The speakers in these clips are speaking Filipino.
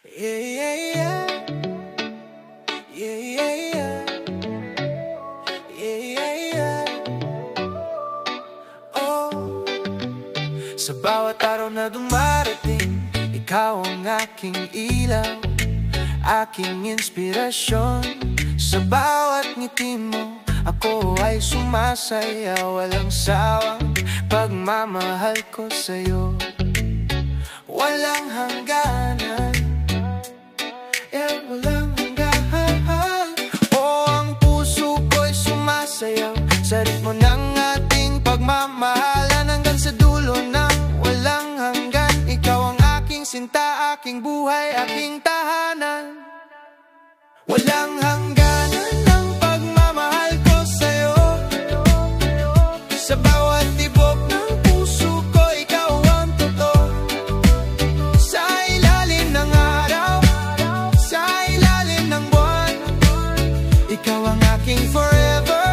Yeah, yeah, yeah. Yeah, yeah, yeah. Yeah, yeah, yeah. Oh, sa bawat araw na dumarating, ikaw ang aking ilaw, aking inspirasyon. Sa bawat ngiti mo, ako ay sumasaya. Walang sawang pagmamahal ko sa'yo, walang hangganan. Yeah, walang hangganan. Oh, ang puso ko'y sumasayaw sa ritmo ng ating pagmamahalan, hanggang sa dulo ng walang hanggan. Ikaw ang aking sinta, aking buhay, aking tahanan. Walang hangganan ang pagmamahal ko sa'yo. Sa bawat tibok ng puso ko, ikaw ang totoo. Sa ilalim ng araw, sa ilalim ng buwan, ikaw ang aking forever,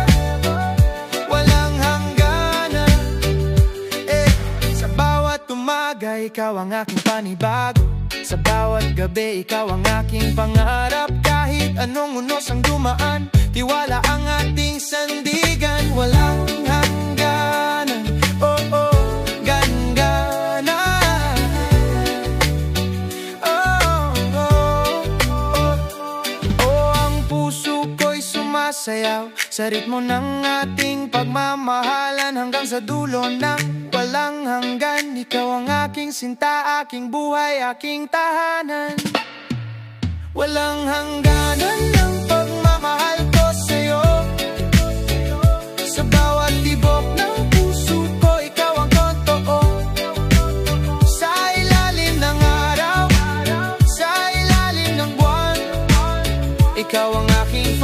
walang hangganan. Sa bawat umaga, ikaw ang aking panibago. Sa bawat gabi, ikaw ang aking pangarap. Kahit anong unos ang dumaan, tiwala ang ating sandigan. Walang hangganan, oh oh, gangana. Oh, oh, oh, oh, ang puso ko'y sumasayaw sa ritmo ng ating pagmamahalan, hanggang sa dulo ng walang hanggan. Ikaw ang aking sinta, aking buhay, aking tahanan. Walang hangganan ang pagmamahal ko sa'yo. Sa bawat tibok ng puso ko, ikaw ang totoo. Sa ilalim ng araw, sa ilalim ng buwan, ikaw ang aking